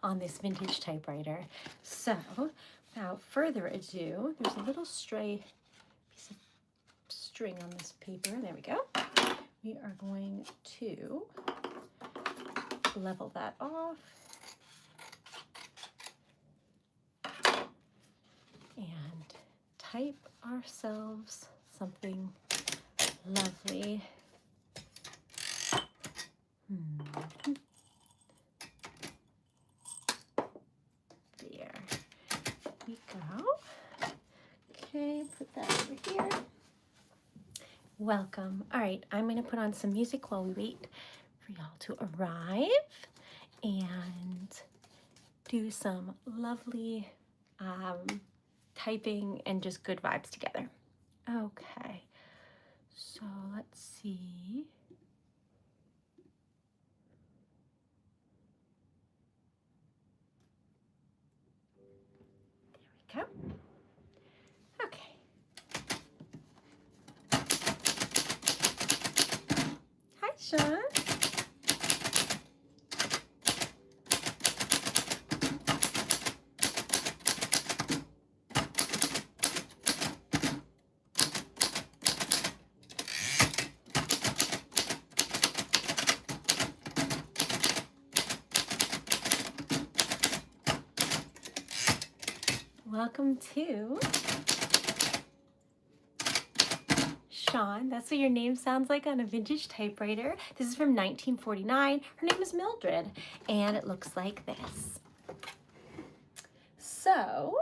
on this vintage typewriter. So without further ado, there's a little stray piece of string on this paper. There we go. We are going to level that off. And type ourselves something lovely. There we go. Okay, put that over here. Welcome. All right, I'm going to put on some music while we wait for y'all to arrive and do some lovely typing and just good vibes together. Okay, so let's see. There we go. Okay. Hi, Sean. Welcome to Sean. That's what your name sounds like on a vintage typewriter. This is from 1949. Her name is Mildred, and it looks like this. So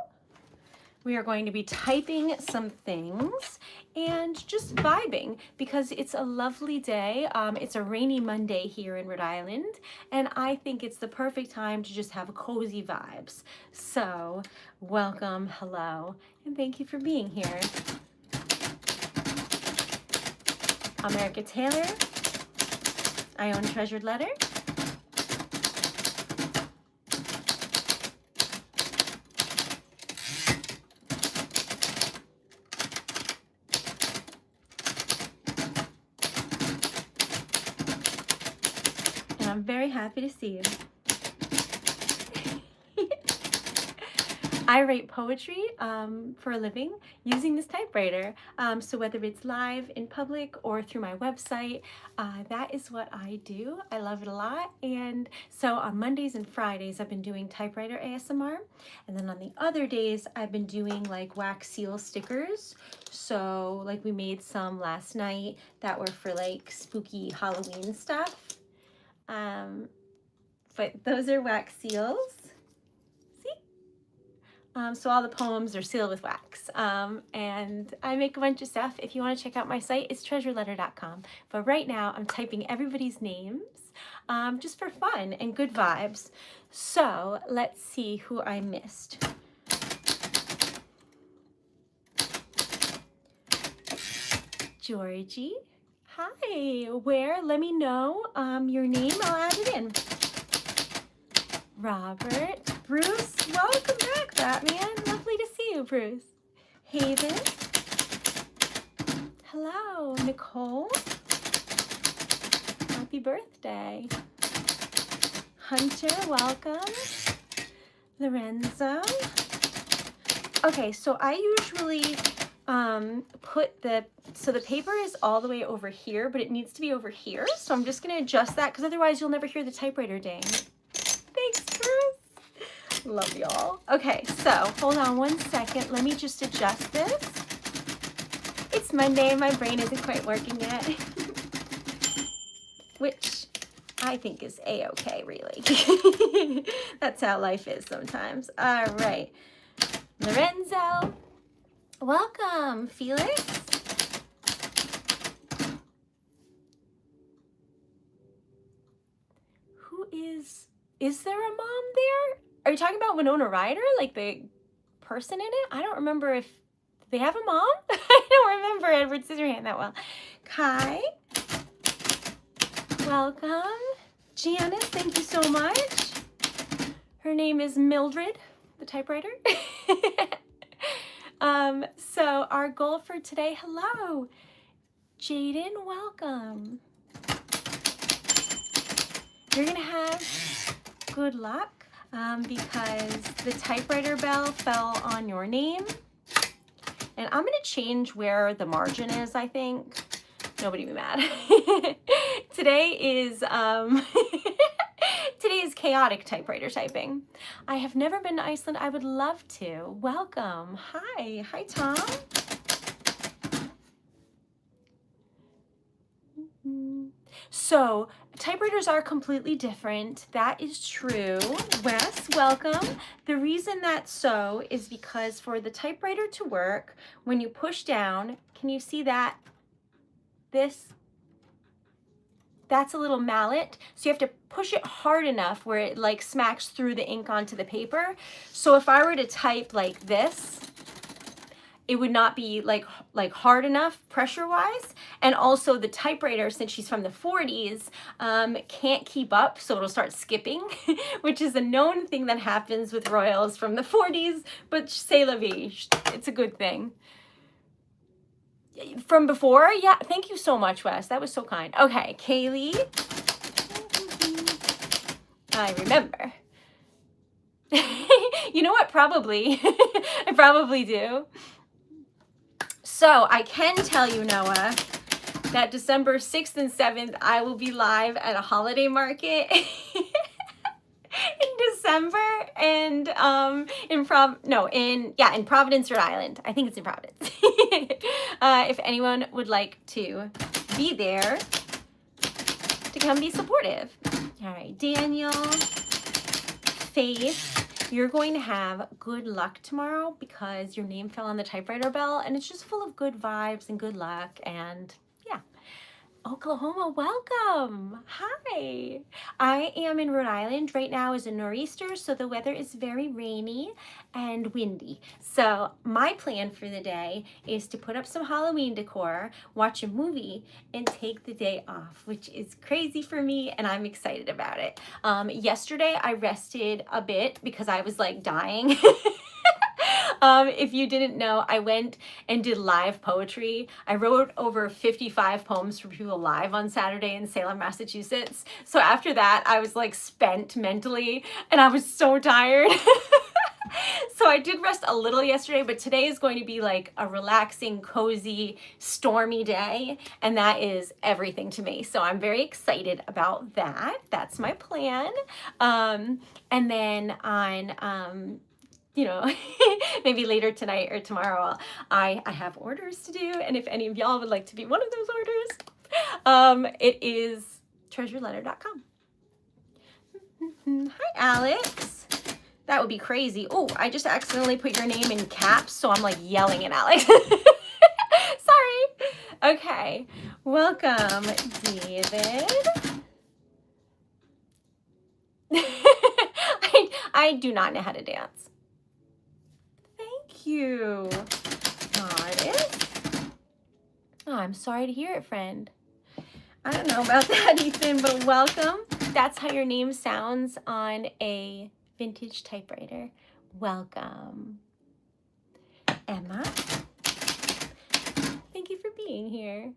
we are going to be typing some things and just vibing because it's a lovely day. It's a rainy Monday here in Rhode Island, and I think it's the perfect time to just have cozy vibes. So welcome, hello, and thank you for being here. I'm Erica Taylor. I own Treasured Letter. And I'm very happy to see you. I write poetry for a living using this typewriter. So whether it's live in public or through my website, that is what I do. I love it a lot. And so on Mondays and Fridays, I've been doing typewriter ASMR. And then on the other days, I've been doing like wax seal stickers. So like we made some last night that were for like spooky Halloween stuff. But those are wax seals. So all the poems are sealed with wax. And I make a bunch of stuff. If you want to check out my site, it's TreasuredLetter.com. But right now, I'm typing everybody's names just for fun and good vibes. So let's see who I missed. Georgie. Hi. Where? Let me know your name. I'll add it in. Robert. Bruce, welcome back, Batman. Lovely to see you, Bruce. Haven. Hello, Nicole. Happy birthday. Hunter, welcome. Lorenzo. Okay, so I usually put the paper is all the way over here, but it needs to be over here. So I'm just going to adjust that because otherwise you'll never hear the typewriter ding. Thanks, Bruce. Love y'all. Okay, so hold on one second. Let me just adjust this. It's Monday and my brain isn't quite working yet. Which I think is a-okay, really. That's how life is sometimes. All right. Lorenzo. Welcome, Felix. Who is there a mom there? Are you talking about Winona Ryder, like the person in it? I don't remember if they have a mom. I don't remember Edward Scissorhand that well. Kai, welcome. Janice, thank you so much. Her name is Mildred, the typewriter. So our goal for today, hello. Jaden, welcome. You're gonna have good luck. because the typewriter bell fell on your name. And I'm going to change where the margin is, I think. Nobody be mad. Today is today is chaotic typewriter typing. I have never been to Iceland. I would love to. Welcome. Hi. Hi, Tom. So typewriters are completely different. That is true. Wes, welcome. The reason that's so is because for the typewriter to work, when you push down, can you see that? That's a little mallet. So you have to push it hard enough where it like smacks through the ink onto the paper. So if I were to type like this, it would not be like hard enough pressure wise. And also the typewriter, since she's from the 40s, can't keep up, so it'll start skipping, which is a known thing that happens with royals from the 40s, but c'est la vie, it's a good thing. From before? Yeah, thank you so much, Wes. That was so kind. Okay, Kaylee. I remember. You know what? Probably. I probably do. So I can tell you, Noah, that December 6th and 7th, I will be live at a holiday market in December and in Providence, Rhode Island. I think it's in Providence. If anyone would like to be there to come be supportive. All right, Daniel, Faith, you're going to have good luck tomorrow because your name fell on the typewriter bell and it's just full of good vibes and good luck and yeah. Oklahoma, welcome. Hi. I am in Rhode Island. Right now is a nor'easter, so the weather is very rainy and windy. So my plan for the day is to put up some Halloween decor, watch a movie, and take the day off, which is crazy for me, and I'm excited about it. Yesterday, I rested a bit because I was like dying. If you didn't know, I went and did live poetry. I wrote over 55 poems for people live on Saturday in Salem, Massachusetts. So after that, I was like spent mentally and I was so tired. So I did rest a little yesterday, but today is going to be like a relaxing, cozy, stormy day. And that is everything to me. So I'm very excited about that. That's my plan. And then on, you know, maybe later tonight or tomorrow, I have orders to do. And if any of y'all would like to be one of those orders, it is TreasuredLetter.com. Hi, Alex. That would be crazy. Oh, I just accidentally put your name in caps, so I'm like yelling at Alex. Sorry. Okay. Welcome, David. I do not know how to dance. Thank you. Got it. Oh, I'm sorry to hear it, friend. I don't know about that, Ethan, but welcome. That's how your name sounds on a vintage typewriter. Welcome. Emma, thank you for being here.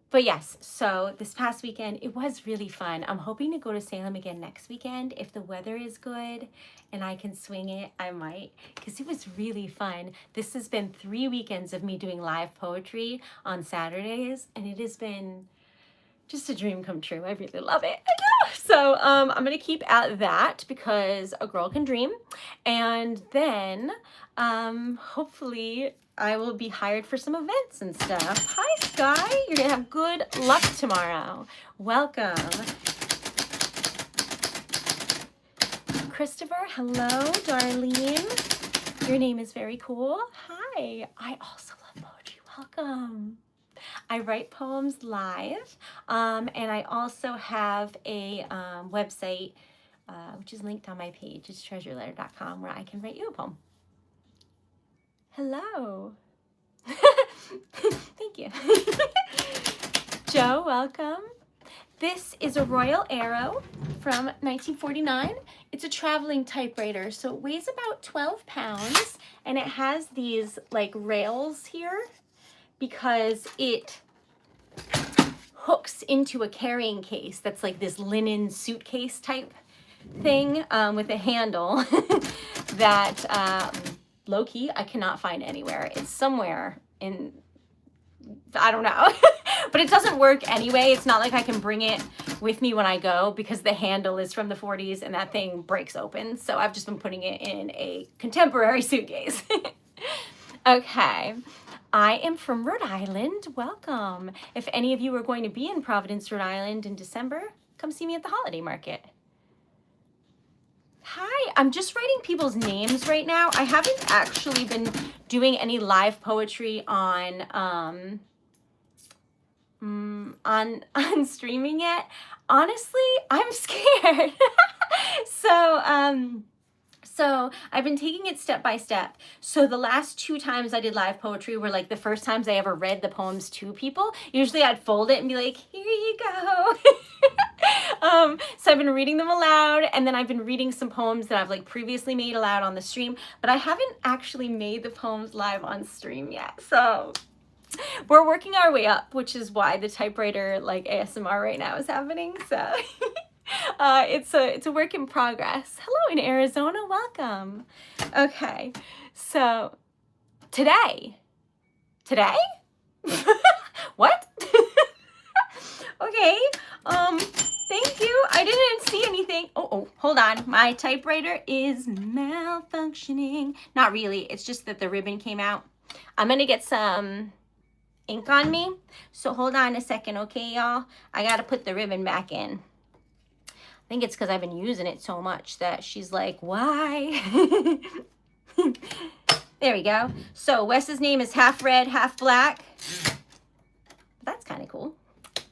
But yes, so this past weekend, it was really fun. I'm hoping to go to Salem again next weekend. If the weather is good and I can swing it, I might, because it was really fun. This has been 3 weekends of me doing live poetry on Saturdays, and it has been just a dream come true. I really love it. So I'm going to keep at that because a girl can dream. And then hopefully I will be hired for some events and stuff. Hi, Sky. You're going to have good luck tomorrow. Welcome. Christopher, hello. Darlene, your name is very cool. Hi. I also love poetry. Welcome. I write poems live, and I also have a website, which is linked on my page. It's TreasuredLetter.com, where I can write you a poem. Hello. Thank you. Joe, welcome. This is a Royal Arrow from 1949. It's a traveling typewriter, so it weighs about 12 pounds, and it has these like rails here because it hooks into a carrying case that's like this linen suitcase type thing with a handle that low-key I cannot find anywhere. It's somewhere in, I don't know. But it doesn't work anyway. It's not like I can bring it with me when I go because the handle is from the 40s and that thing breaks open. So I've just been putting it in a contemporary suitcase. Okay. I am from Rhode Island. Welcome. If any of you are going to be in Providence, Rhode Island in December, come see me at the holiday market. Hi, I'm just writing people's names right now. I haven't actually been doing any live poetry on streaming yet. Honestly, I'm scared. So I've been taking it step by step. So the last 2 times I did live poetry were like the first times I ever read the poems to people. Usually I'd fold it and be like, here you go. So I've been reading them aloud, and then I've been reading some poems that I've like previously made aloud on the stream, but I haven't actually made the poems live on stream yet. So we're working our way up, which is why the typewriter like ASMR right now is happening. So it's a work in progress. Hello in Arizona, welcome. Okay, so today, what? Okay, thank you. I didn't see anything. Oh, hold on. My typewriter is malfunctioning. Not really. It's just that the ribbon came out. I'm gonna get some ink on me. So hold on a second, okay, y'all? I gotta put the ribbon back in. I think it's because I've been using it so much that she's like, why? There we go. So Wes's name is half red, half black. That's kind of cool.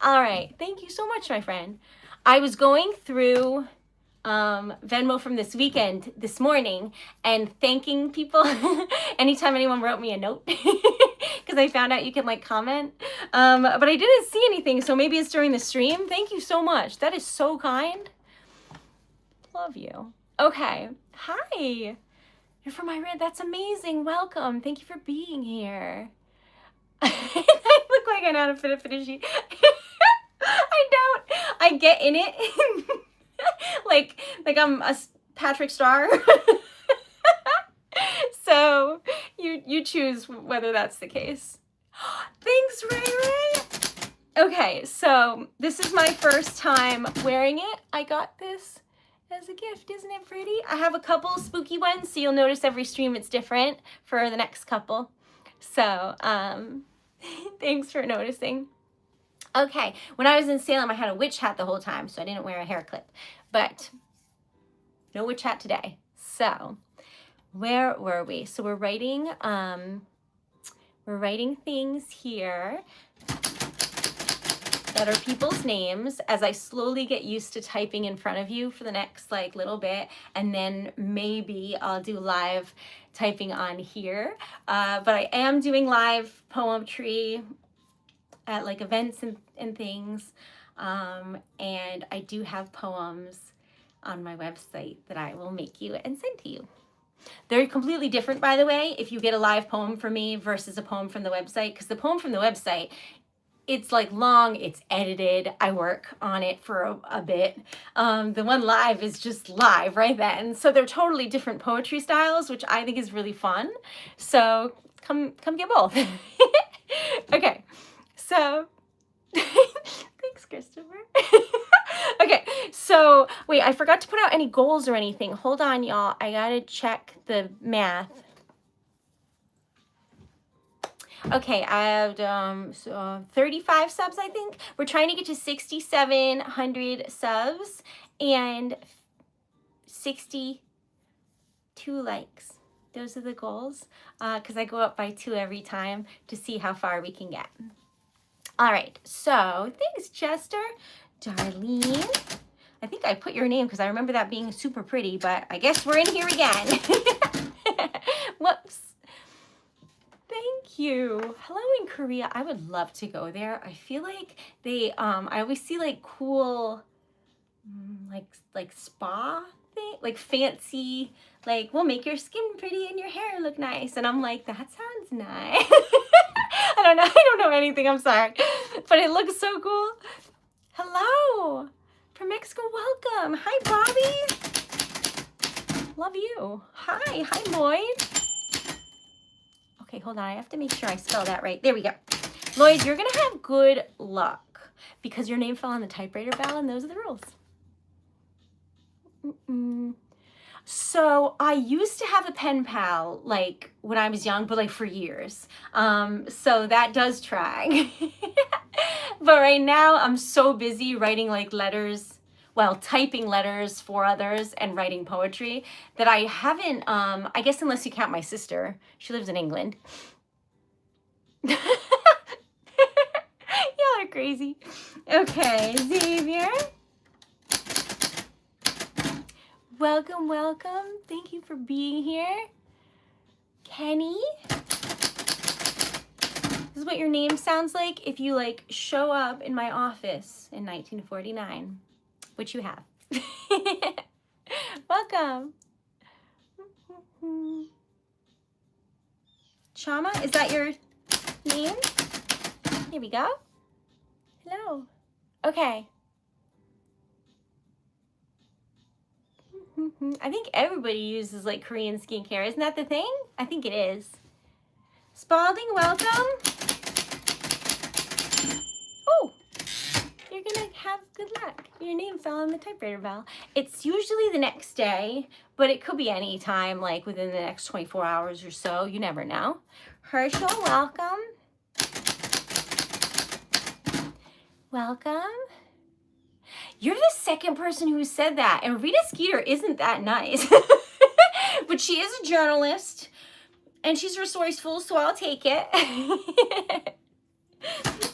All right. Thank you so much, my friend. I was going through Venmo from this weekend this morning and thanking people anytime anyone wrote me a note because I found out you can like comment. But I didn't see anything, so maybe it's during the stream. Thank you so much. That is so kind. Love you. Okay. Hi. You're from Iran. That's amazing. Welcome. Thank you for being here. I look like I know how to fit a fitted I don't. I get in it like I'm a Patrick Star. So you choose whether that's the case. Thanks, Ray Ray. Okay, so this is my first time wearing it. I got this as a gift. Isn't it pretty? I have a couple spooky ones, so you'll notice every stream it's different for the next couple. So thanks for noticing. Okay, when I was in Salem, I had a witch hat the whole time, so I didn't wear a hair clip. But no witch hat today. So where were we? So we're writing things here that are people's names as I slowly get used to typing in front of you for the next like little bit, and then maybe I'll do live typing on here. But I am doing live poetry at like events and things, and I do have poems on my website that I will make you and send to you. They're completely different, by the way, if you get a live poem from me versus a poem from the website, because the poem from the website, it's like long, it's edited, I work on it for a bit. The one live is just live right then. So they're totally different poetry styles, which I think is really fun. So come get both. Okay, so thanks, Christopher. Okay, so wait, I forgot to put out any goals or anything. Hold on, y'all. I gotta check the math. Okay, I have 35 subs, I think. We're trying to get to 6,700 subs and 62 likes. Those are the goals, because I go up by 2 every time to see how far we can get. All right, so thanks, Chester. Darlene, I think I put your name because I remember that being super pretty, but I guess we're in here again. Whoops. Thank you. Hello in Korea. I would love to go there. I feel like they, I always see like cool, like spa thing, like fancy, like we'll make your skin pretty and your hair look nice. And I'm like, that sounds nice. I don't know anything, I'm sorry. But it looks so cool. Hello from Mexico. Welcome. Hi, Bobby. Love you. Hi. Hi, Lloyd. Okay, hold on. I have to make sure I spell that right. There we go. Lloyd, you're going to have good luck because your name fell on the typewriter bell, and those are the rules. So I used to have a pen pal, like, when I was young, but, like, for years. So that does track. But right now, I'm so busy writing, like, letters, well, typing letters for others and writing poetry that I haven't, I guess unless you count my sister. She lives in England. Y'all are crazy. Okay, Xavier. Welcome, welcome. Thank you for being here. Kenny. This is what your name sounds like if you like show up in my office in 1949, which you have. Welcome. Chama, is that your name? Here we go. Hello. Okay. I think everybody uses like Korean skincare. Isn't that the thing? I think it is. Spalding, welcome. Oh, you're gonna have good luck. Your name fell on the typewriter bell. It's usually the next day, but it could be any time, like within the next 24 hours or so. You never know. Herschel, welcome. Welcome. You're the second person who said that, and Rita Skeeter isn't that nice. But she is a journalist, and she's resourceful, so I'll take it.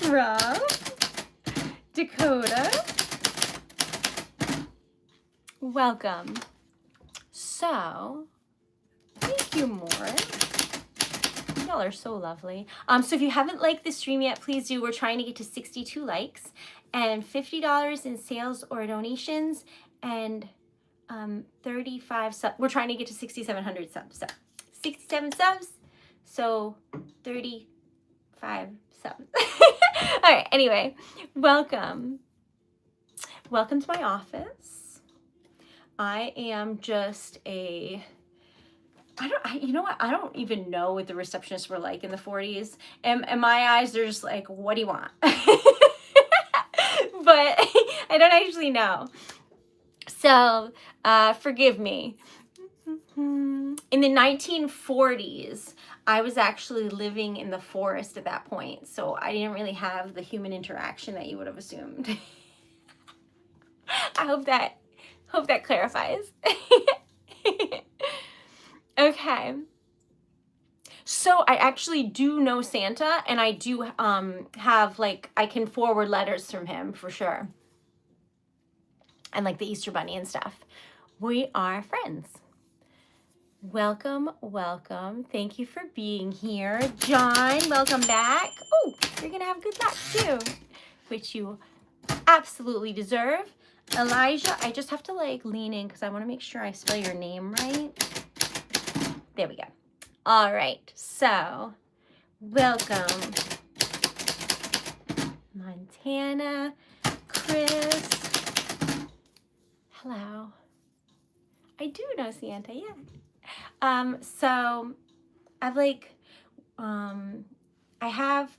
Rob, Dakota, welcome. So, thank you, more. Y'all are so lovely. So if you haven't liked the stream yet, please do. We're trying to get to 62 likes and $50 in sales or donations and 35 subs. We're trying to get to 6,700 subs. So 67 subs, so 35 subs. All right, anyway, welcome. Welcome to my office. I am just a... you know what? I don't even know what the receptionists were like in the 40s. And in my eyes, they're just like, what do you want? But I don't actually know. So forgive me. In the 1940s, I was actually living in the forest at that point. So I didn't really have the human interaction that you would have assumed. I hope that clarifies. Okay, so I actually do know Santa, and I do have, like, I can forward letters from him for sure. And like the Easter Bunny and stuff. We are friends. Welcome, welcome. Thank you for being here. John, welcome back. Oh, you're gonna have good luck too, which you absolutely deserve. Elijah, I just have to like lean in because I want to make sure I spell your name right. There we go. All right, so welcome. Montana, Chris. Hello. I do know Santa, yeah. So I've like,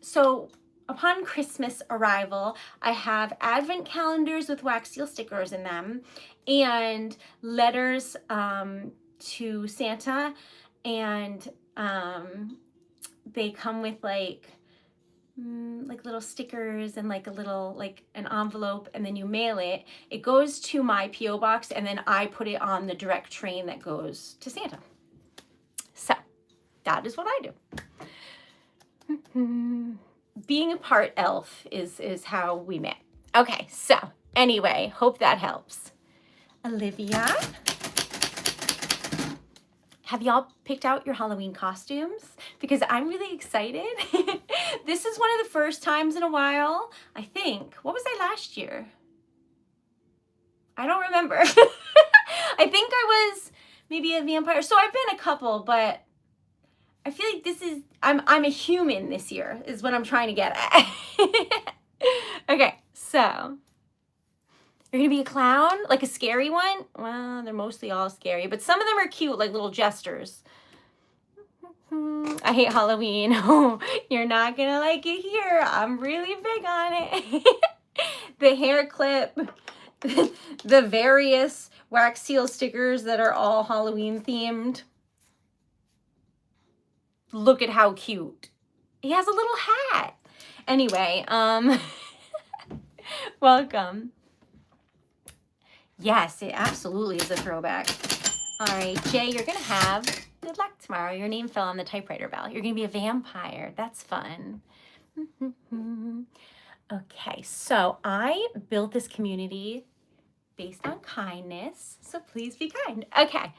so upon Christmas arrival, I have advent calendars with wax seal stickers in them and letters to Santa, and they come with like little stickers and like a little, like an envelope, and then you mail it. It goes to my P.O. box, and then I put it on the direct train that goes to Santa. So that is what I do. Being a part elf is how we met. Okay, so anyway, hope that helps. Olivia, have y'all picked out your Halloween costumes? Because I'm really excited. This is one of the first times in a while, I think. What was I last year? I don't remember. I think I was maybe a vampire. So I've been a couple, but I feel like this is, I'm a human this year is what I'm trying to get at. Okay, so You're gonna be a clown? Like a scary one? Well, they're mostly all scary, but some of them are cute, like little jesters. I hate Halloween. You're not gonna like it here. I'm really big on it. The hair clip, the various wax seal stickers that are all Halloween themed. Look at how cute. He has a little hat. Anyway, welcome. Yes, it absolutely is a throwback. All right, Jay, you're gonna have good luck tomorrow. Your name fell on the typewriter bell. You're gonna be a vampire. That's fun. Okay, so I built this community based on kindness, so please be kind. Okay.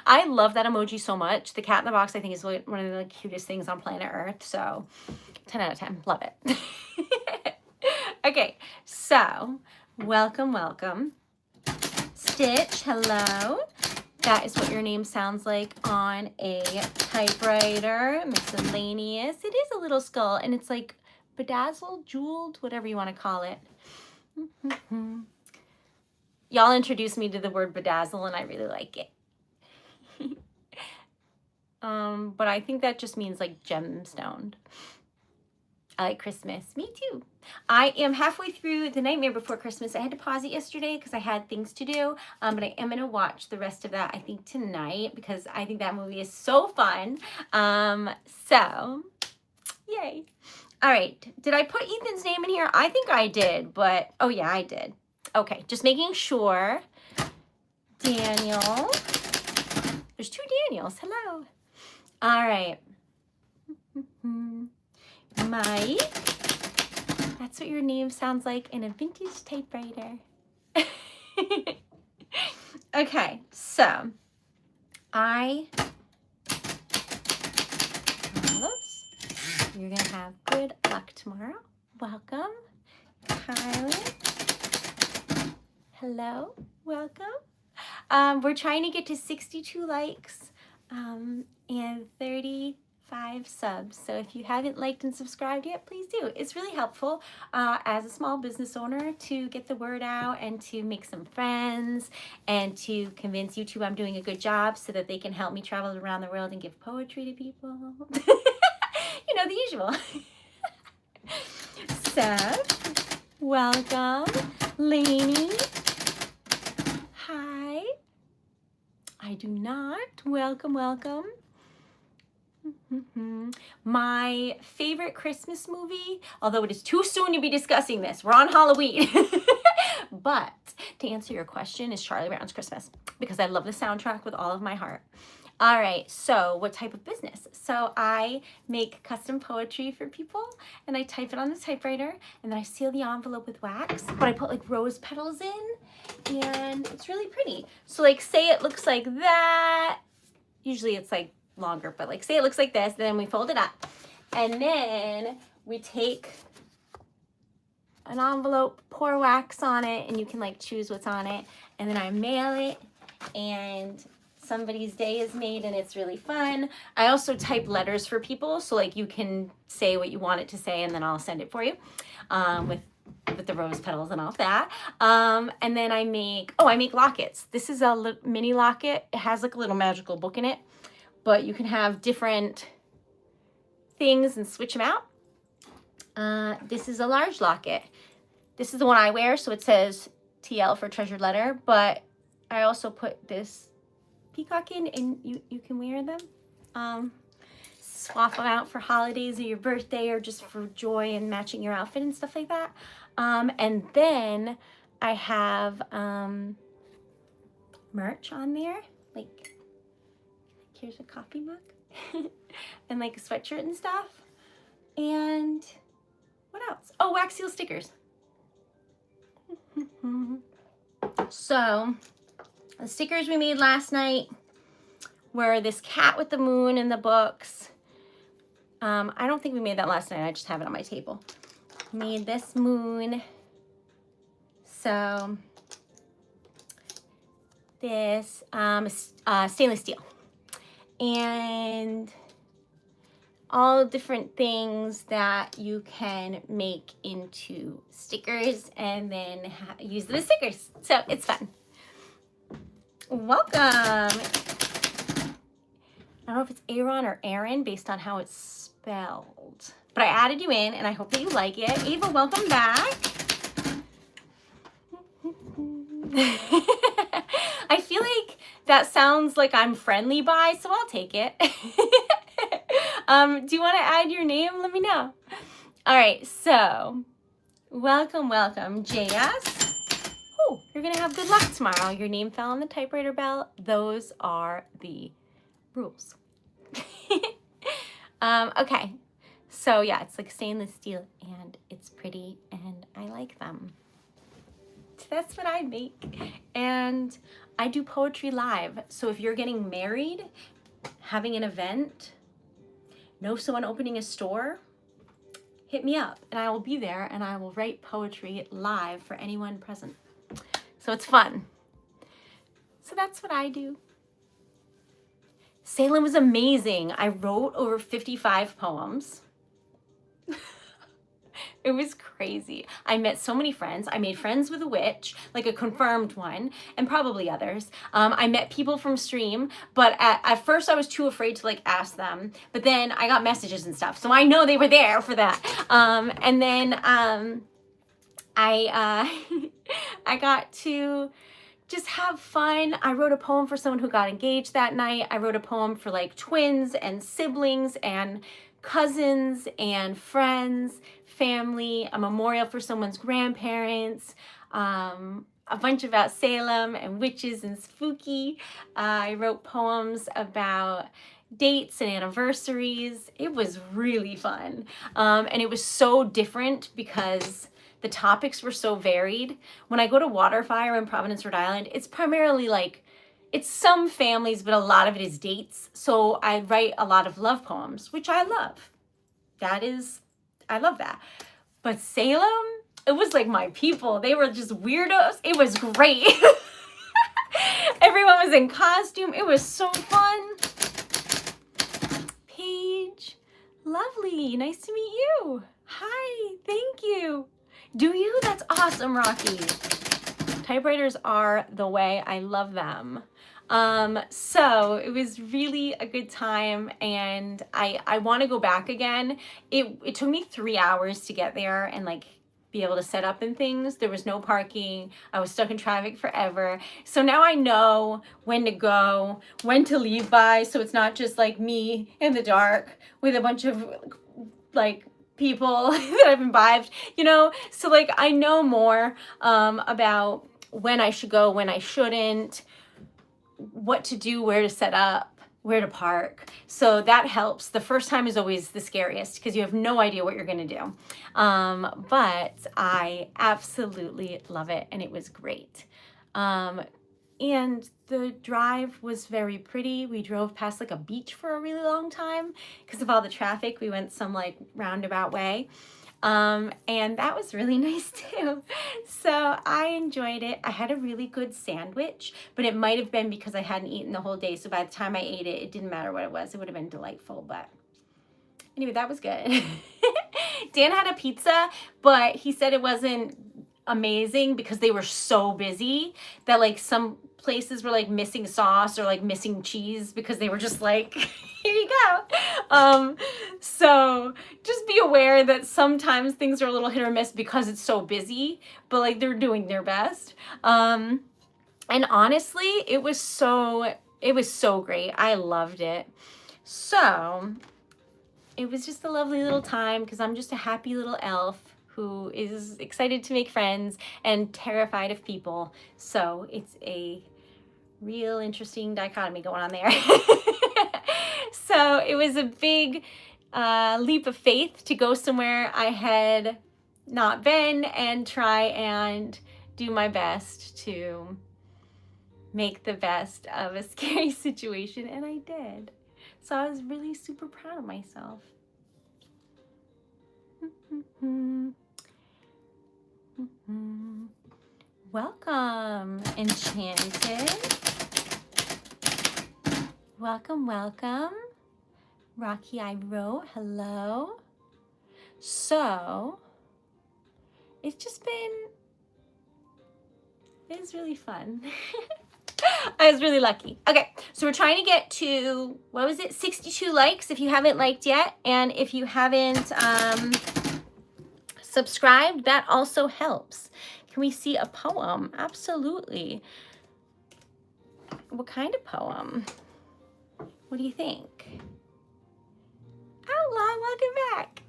I love that emoji so much. The cat in the box, I think, is one of the cutest things on planet Earth. So 10 out of 10. Love it. Okay, so welcome, welcome. Stitch, hello. That is what your name sounds like on a typewriter. Miscellaneous. It is a little skull, and it's like bedazzled, jeweled, whatever you want to call it. Y'all introduced me to the word bedazzle, and I really like it. But I think that just means like gemstoned. I like Christmas. Me too. I am halfway through The Nightmare Before Christmas. I had to pause it yesterday because I had things to do. But I am going to watch the rest of that, I think, tonight because I think that movie is so fun. So, yay. All right. Did I put Ethan's name in here? I think I did, but, oh yeah, I did. Okay, just making sure. Daniel. There's two Daniels. Hello. All right. Mike. That's what your name sounds like in a vintage typewriter. Okay, so you're gonna have good luck tomorrow. Welcome, Kylie. Hello, welcome. We're trying to get to 62 likes and 35 subs. So if you haven't liked and subscribed yet, please do. It's really helpful as a small business owner to get the word out and to make some friends and to convince YouTube I'm doing a good job so that they can help me travel around the world and give poetry to people. You know, the usual. Seth, welcome. Lainey, hi. I do not. Welcome, welcome. My favorite Christmas movie, although it is too soon to be discussing this, we're on Halloween. But to answer your question, is Charlie Brown's Christmas because I love the soundtrack with all of my heart. All right, so what type of business? So I make custom poetry for people and I type it on the typewriter and then I seal the envelope with wax, but I put like rose petals in and it's really pretty. So like say it looks like that, usually it's like longer, but like say it looks like this, then we fold it up and then we take an envelope, pour wax on it, and you can like choose what's on it, and then I mail it and somebody's day is made and it's really fun. I also type letters for people, so like you can say what you want it to say and then I'll send it for you with the rose petals and all of that. And then I make lockets. This is a mini locket. It has like a little magical book in it, but you can have different things and switch them out. This is a large locket. This is the one I wear, so it says TL for Treasured Letter, but I also put this peacock in and you can wear them. Swap them out for holidays or your birthday or just for joy and matching your outfit and stuff like that. And then I have merch on there, like here's a coffee mug and like a sweatshirt and stuff. And what else? Oh, wax seal stickers. So the stickers we made last night were this cat with the moon and the books. I don't think we made that last night. I just have it on my table. Made this moon. So this stainless steel. And all different things that you can make into stickers and then use them as stickers. So it's fun. Welcome. I don't know if it's Aaron or Aaron based on how it's spelled, but I added you in and I hope that you like it. Ava, welcome back. I feel like that sounds like I'm friendly by, so I'll take it. Do you want to add your name? Let me know. All right, so welcome, welcome, JS. Oh, you're going to have good luck tomorrow. Your name fell on the typewriter bell. Those are the rules. Okay, so yeah, it's like stainless steel and it's pretty and I like them. So that's what I make. And I do poetry live. So if you're getting married, having an event, know someone opening a store, hit me up and I will be there and I will write poetry live for anyone present. So it's fun. So that's what I do. Salem was amazing. I wrote over 55 poems. It was crazy. I met so many friends. I made friends with a witch, like a confirmed one, and probably others. I met people from Stream, but at first I was too afraid to like ask them. But then I got messages and stuff, so I know they were there for that. And then I got to just have fun. I wrote a poem for someone who got engaged that night. I wrote a poem for like twins and siblings and cousins and friends, family, a memorial for someone's grandparents, a bunch about Salem and witches and spooky. I wrote poems about dates and anniversaries. It was really fun. And it was so different because the topics were so varied. When I go to Waterfire in Providence, Rhode Island, it's primarily like, it's some families, but a lot of it is dates. So I write a lot of love poems, which I love. I love that. But Salem, it was like my people. They were just weirdos. It was great. Everyone was in costume. It was so fun. Paige, lovely. Nice to meet you. Hi, thank you. Do you? That's awesome, Rocky. Typewriters are the way. I love them. So it was really a good time and I want to go back again. It took me 3 hours to get there and like be able to set up and things. There was no parking. I was stuck in traffic forever. So now I know when to go, when to leave by. So it's not just like me in the dark with a bunch of like people that I've imbibed, you know? So like I know more about when I should go, when I shouldn't, what to do, where to set up, where to park. So that helps. The first time is always the scariest because you have no idea what you're going to do. But I absolutely love it and it was great. And the drive was very pretty. We drove past like a beach for a really long time because of all the traffic. We went some like roundabout way. And that was really nice too. So I enjoyed it. I had a really good sandwich, but it might have been because I hadn't eaten the whole day. So by the time I ate it, it didn't matter what it was. It would have been delightful, but anyway, that was good. Dan had a pizza, but he said it wasn't amazing because they were so busy that like some places were like missing sauce or like missing cheese because they were just like, here you go. So just be aware that sometimes things are a little hit or miss because it's so busy, but like they're doing their best. And honestly, it was so great. I loved it. So it was just a lovely little time because I'm just a happy little elf who is excited to make friends and terrified of people. So it's a real interesting dichotomy going on there. So it was a big leap of faith to go somewhere I had not been and try and do my best to make the best of a scary situation, and I did. So I was really super proud of myself. Welcome, Enchanted. Welcome, welcome. Rocky I wrote, hello. So, it's just been, it was really fun. I was really lucky. Okay, so we're trying to get to, what was it, 62 likes if you haven't liked yet. And if you haven't subscribed, that also helps. Can we see a poem? Absolutely. What kind of poem? What do you think? Outlaw, welcome back.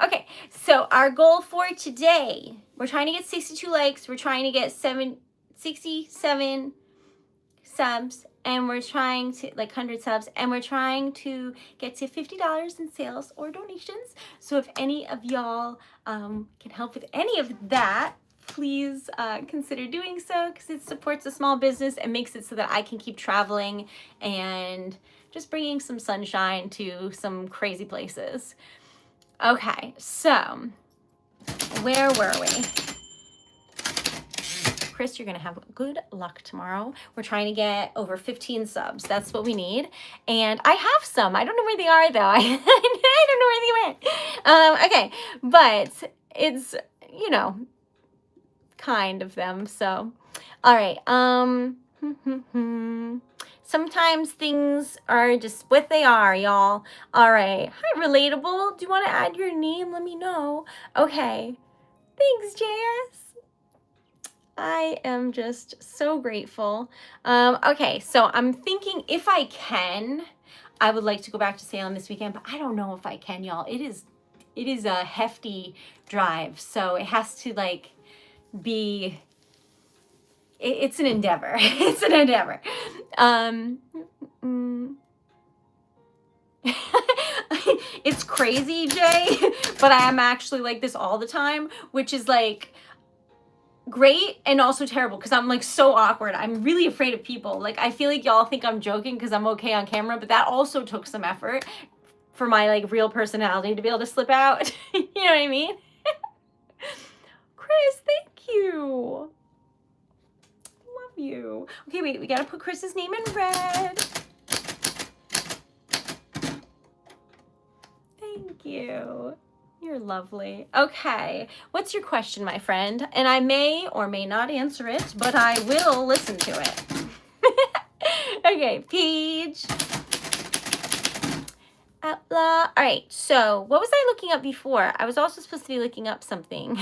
Okay, so our goal for today, we're trying to get 62 likes. We're trying to get 67 subs, and we're trying to, like 100 subs, and we're trying to get to $50 in sales or donations. So if any of y'all can help with any of that, please consider doing so, because it supports a small business and makes it so that I can keep traveling and just bringing some sunshine to some crazy places. Okay, so where were we? Chris, you're gonna have good luck tomorrow. We're trying to get over 15 subs. That's what we need. And I have some. I don't know where they are though. I don't know where they went. Okay, but it's, you know, kind of them. So, all right. Sometimes things are just what they are, y'all. All right. Hi, Relatable. Do you want to add your name? Let me know. Okay. Thanks, JS. I am just so grateful. Okay, so I'm thinking if I can, I would like to go back to Salem this weekend, but I don't know if I can, y'all. It is a hefty drive, so it has to like be. It's an endeavor. It's an endeavor. It's crazy, Jay, but I am actually like this all the time, which is like great and also terrible because I'm like so awkward. I'm really afraid of people. Like I feel like y'all think I'm joking because I'm okay on camera, but that also took some effort for my like real personality to be able to slip out. You know what I mean? Chris, thank you. Love you. Okay, wait, we gotta put Chris's name in red. Thank you. You're lovely. Okay, what's your question, my friend? And I may or may not answer it, but I will listen to it. Okay, Paige. Outlaw. All right, so what was I looking up before? I was also supposed to be looking up something.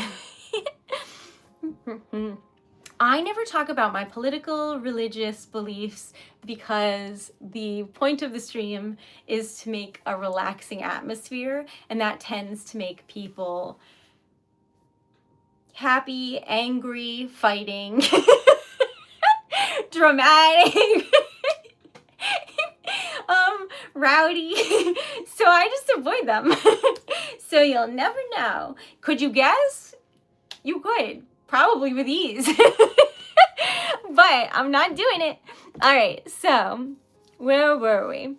I never talk about my political, religious beliefs because the point of the stream is to make a relaxing atmosphere, and that tends to make people happy, angry, fighting, dramatic, rowdy. So I just avoid them. So you'll never know. Could you guess? You could. Probably with ease. But I'm not doing it. All right, so where were we?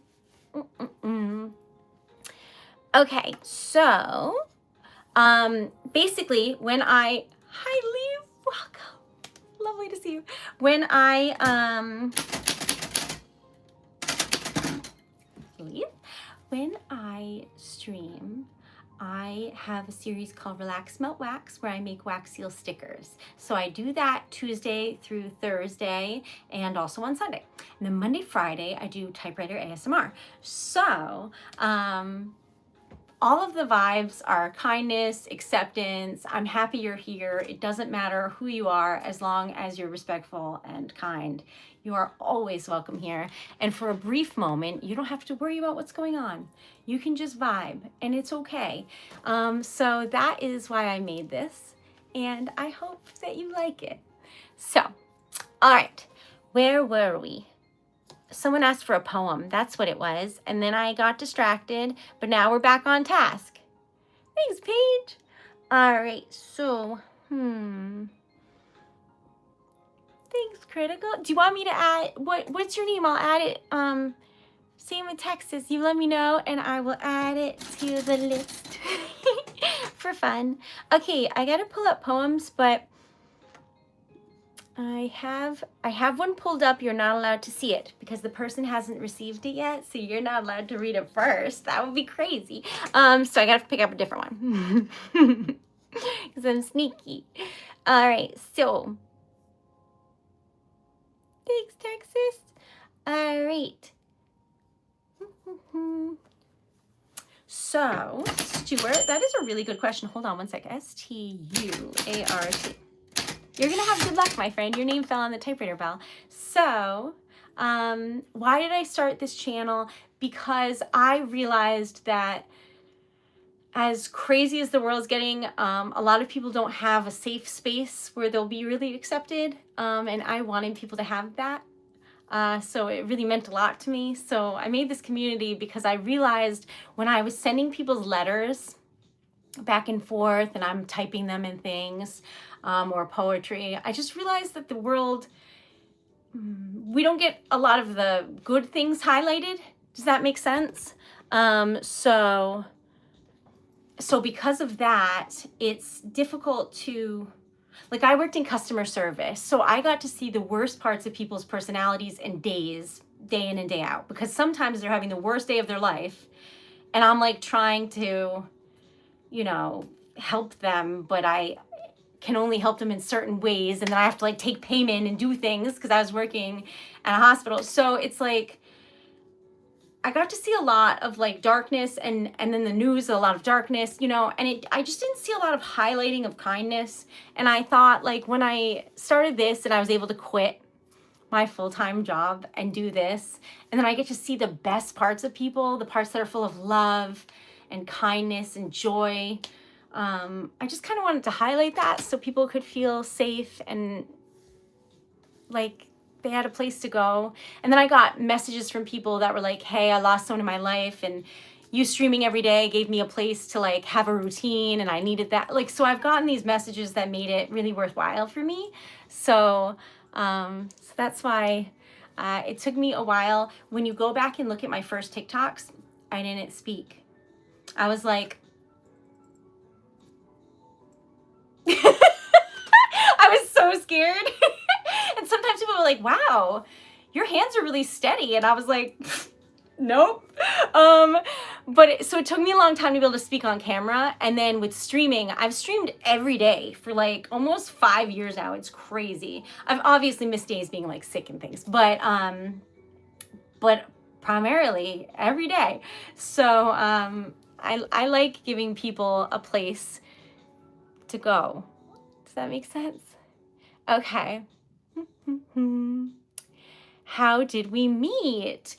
Okay, so basically when I, hi Lee, welcome. Lovely to see you. When I stream, I have a series called Relax Melt Wax where I make wax seal stickers. So I do that Tuesday through Thursday and also on Sunday. And then Monday, Friday, I do typewriter ASMR. So all of the vibes are kindness, acceptance. I'm happy you're here. It doesn't matter who you are as long as you're respectful and kind. You are always welcome here. And for a brief moment, you don't have to worry about what's going on. You can just vibe and it's okay. So that is why I made this and I hope that you like it. So, all right, where were we? Someone asked for a poem. That's what it was. And then I got distracted, but now we're back on task. Thanks, Paige. All right, so, Thanks, Critical. Do you want me to add, what's your name? I'll add it, same with Texas. You let me know and I will add it to the list for fun. Okay, I gotta pull up poems, but I have one pulled up. You're not allowed to see it because the person hasn't received it yet, so you're not allowed to read it first. That would be crazy. So I gotta pick up a different one because I'm sneaky. All right, so thanks, Texas. All right. So, Stuart, that is a really good question. Hold on one sec. Stuart. You're going to have good luck, my friend. Your name fell on the typewriter bell. So, why did I start this channel? Because I realized that as crazy as the world's getting, a lot of people don't have a safe space where they'll be really accepted. And I wanted people to have that. So it really meant a lot to me. So I made this community because I realized when I was sending people's letters back and forth and I'm typing them in things or poetry, I just realized that the world, we don't get a lot of the good things highlighted. Does that make sense? So because of that, it's difficult to, like, I worked in customer service, so I got to see the worst parts of people's personalities and days, day in and day out, because sometimes they're having the worst day of their life, and I'm like trying to, you know, help them, but I can only help them in certain ways, and then I have to like take payment and do things because I was working at a hospital. So it's like, I got to see a lot of like darkness and then the news, a lot of darkness, you know, and I just didn't see a lot of highlighting of kindness. And I thought, like, when I started this and I was able to quit my full-time job and do this, and then I get to see the best parts of people, the parts that are full of love and kindness and joy. I just kind of wanted to highlight that so people could feel safe and like they had a place to go. And then I got messages from people that were like, hey, I lost someone in my life and you streaming every day gave me a place to like have a routine and I needed that. Like, so I've gotten these messages that made it really worthwhile for me. So that's why it took me a while. When you go back and look at my first TikToks, I didn't speak. I was like, I was so scared. And sometimes people were like, wow, your hands are really steady. And I was like, nope. So it took me a long time to be able to speak on camera. And then with streaming, I've streamed every day for like almost 5 years now. It's crazy. I've obviously missed days being like sick and things, but primarily every day. So I like giving people a place to go. Does that make sense? Okay. How did we meet?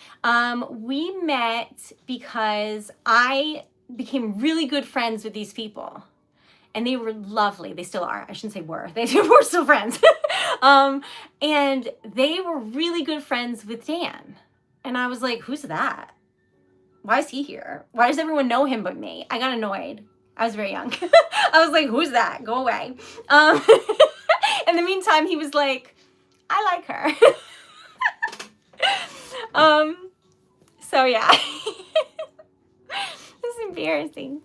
We met because I became really good friends with these people. And they were lovely. They still are. I shouldn't say were. We're still friends. And they were really good friends with Dan. And I was like, who's that? Why is he here? Why does everyone know him but me? I got annoyed. I was very young. I was like, who's that? Go away. In the meantime, he was like, I like her. So yeah. This is embarrassing.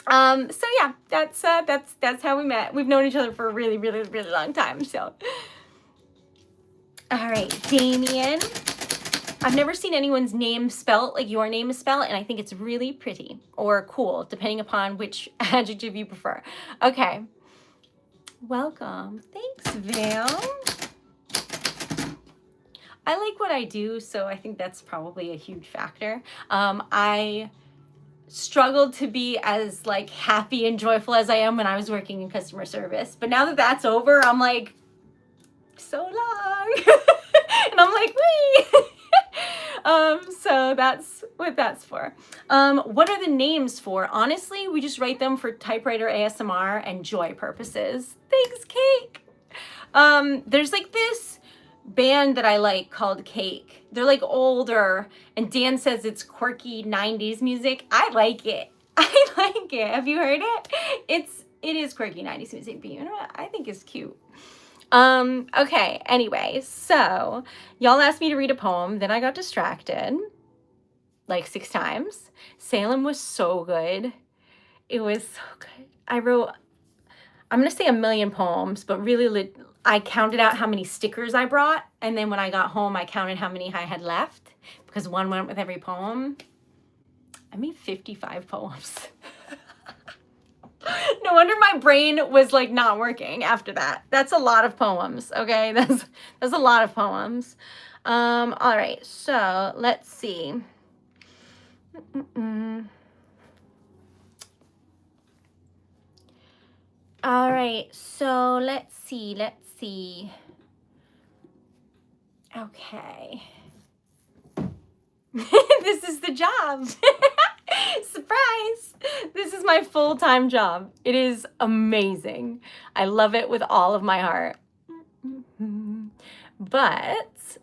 So yeah, that's how we met. We've known each other for a really, really, really long time. So, all right, Damien. I've never seen anyone's name spelt like your name is spelled, and I think it's really pretty or cool, depending upon which adjective you prefer. Okay. Welcome. Thanks, Vale. I like what I do, so I think that's probably a huge factor. I struggled to be as like happy and joyful as I am when I was working in customer service, but now that that's over, I'm like, so long. And I'm like, wait. So that's what that's for. What are the names for? Honestly, we just write them for typewriter ASMR and joy purposes. Thanks, Cake. There's like this band that I like called Cake. They're like older, and Dan says it's quirky 90s music. I like it. I like it. Have you heard it? It is quirky 90s music, but you know what? I think it's cute. Okay, anyway, so y'all asked me to read a poem, then I got distracted like 6 times. Salem was so good. It was so good. I wrote, I'm gonna say 1 million poems, but really I counted out how many stickers I brought, and then when I got home, I counted how many I had left, because one went with every poem. I made 55 poems. No wonder my brain was like not working after that. That's a lot of poems, okay? That's a lot of poems. All right, so let's see. All right, so let's see. Okay. This is the job. Surprise! This is my full-time job. It is amazing. I love it with all of my heart. But